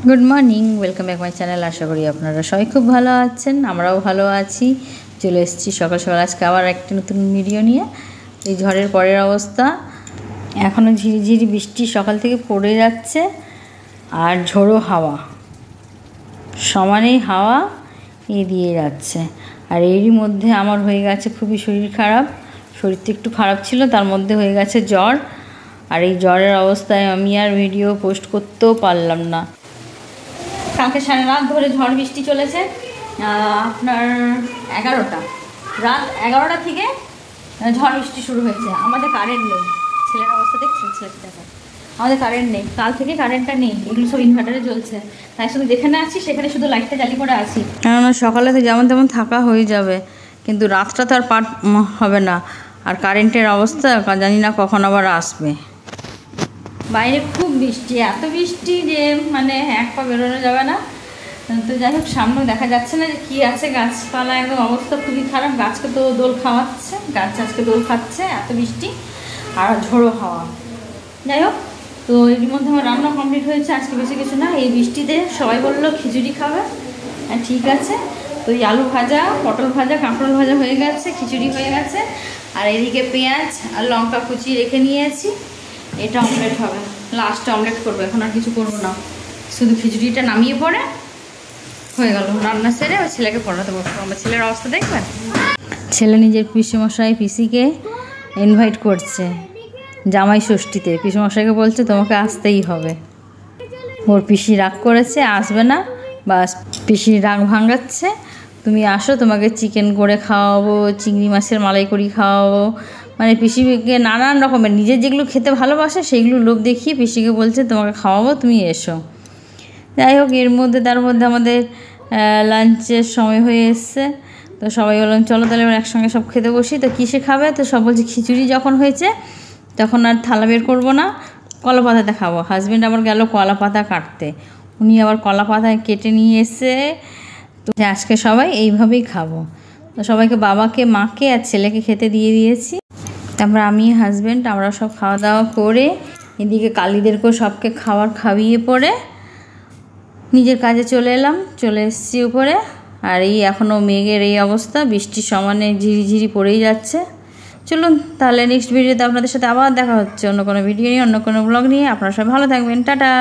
Good morning, welcome back my channel. আশা করি আপনারা সবাই খুব ভালো আছেন, আমরাও ভালো আছি। চলে এসেছি সকাল সকাল আজকে আবার একটি নতুন ভিডিও নিয়ে। এই ঝড়ের পরের অবস্থা, এখনও ঝিরিঝিরি বৃষ্টি সকাল থেকে পড়ে যাচ্ছে, আর ঝোড়ো হাওয়া, সমানেই হাওয়া দিয়ে যাচ্ছে। আর এরই মধ্যে আমার হয়ে গেছে খুবই শরীর খারাপ। শরীরটা একটু খারাপ ছিল, তার মধ্যে হয়ে গেছে জ্বর। আর এই জ্বরের অবস্থায় আমি আর ভিডিও পোস্ট করতেও পারলাম না। কালকে সারা রাত ধরে ঝড় বৃষ্টি চলেছে। আপনার রাত 11টা থেকে ঝড় বৃষ্টি শুরু হয়েছে। আমাদের কারেন্ট নেই, ছেলের অবস্থা দেখছেন, ছেলেকে দেখা, আমাদের কারেন্ট নেই, কাল থেকে কারেন্টটা নেই। এগুলো সব ইনভার্টারে চলছে, তাই শুধু যেখানে আছি সেখানে শুধু লাইটটা জ্বালিয়ে করে আছি। কেননা সকালে তো যেমন তেমন থাকা হয়ে যাবে, কিন্তু রাতটা তো আর পার হবে না। আর কারেন্টের অবস্থা জানি না কখন আবার আসবে। বাইরে খুব বৃষ্টি, এত বৃষ্টি যে মানে এক পা বেরোনো যাবে না। তো যাই হোক, সামনে দেখা যাচ্ছে না যে কী আছে, গাছপালা একদম অবস্থা খুবই খারাপ। গাছকে তো দোল খাওয়াচ্ছে, গাছ আজকে দোল খাচ্ছে, এত বৃষ্টি আর ঝোড়ো হাওয়া। যাই হোক, তো এর মধ্যে আমার রান্না কমপ্লিট হয়েছে, আজকে বেশি কিছু না। এই বৃষ্টিতে সবাই বললো খিচুড়ি খাবে, ঠিক আছে। তো এই আলু ভাজা, পটল ভাজা, কাঁকরোল ভাজা হয়ে গেছে, খিচুড়ি হয়ে গেছে। আর এদিকে পেঁয়াজ আর লঙ্কা কুচি রেখে নিয়েছি, এটা অমলেট হবে। লাস্টে অমলেট করবো, এখন আর কিছু করবো না, শুধু খিচুড়িটা নামিয়ে পড়ে হয়ে গেল। রান্না সেরে ওই ছেলেকে পড়াতে বসবো। আমার ছেলের অবস্থা দেখবেন, ছেলে নিজের পিসিমশাই পিসিকে ইনভাইট করছে জামাই ষষ্ঠীতে। পিসিমশাইকে বলছে তোমাকে আসতেই হবে। ওর পিসি রাগ করেছে, আসবে না, বাস পিসির রাগ ভাঙাচ্ছে, তুমি আসো, তোমাকে চিকেন করে খাওয়াবো, চিংড়ি মাছের মালাই করি খাওয়াবো। মানে পিসিকে নানান রকমের নিজের যেগুলো খেতে ভালোবাসে সেইগুলো লোভ দেখিয়ে পিসিকে বলছে তোমাকে খাওয়াবো, তুমি এসো। যাই হোক, এর মধ্যে তার মধ্যে আমাদের লাঞ্চের সময় হয়ে এসছে। তো সবাই বললাম চলো তাহলে এবার একসঙ্গে সব খেতে বসি। তো কিসে খাবে? তো সব বলছে খিচুড়ি যখন হয়েছে তখন আর থালা বের করবো না, কলা পাতাতে খাবো। হাজব্যান্ড আবার গেল কলা পাতা কাটতে, উনি আবার কলা পাতায় কেটে নিয়ে এসে। তো আজকে সবাই এইভাবেই খাবো। তো সবাইকে, বাবাকে, মাকে আর ছেলেকে খেতে দিয়ে দিয়েছি। তারপর আমি, হাজব্যান্ড, আমরা সব খাওয়া দাওয়া করে এদিকে কালীদেরকেও সবকে খাইয়ে পরে নিজের কাজে চলে এসেছি উপরে। আর এই এখনও মেঘের এই অবস্থা, বৃষ্টির সমানে ঝিরিঝিরি পড়েই যাচ্ছে। চলুন তাহলে নেক্সট ভিডিওতে আপনাদের সাথে আবার দেখা হচ্ছে, অন্য কোনো ভিডিও নিয়ে, অন্য কোনো ব্লগ নিয়ে। আপনারা সবাই ভালো থাকবেন, টাটা।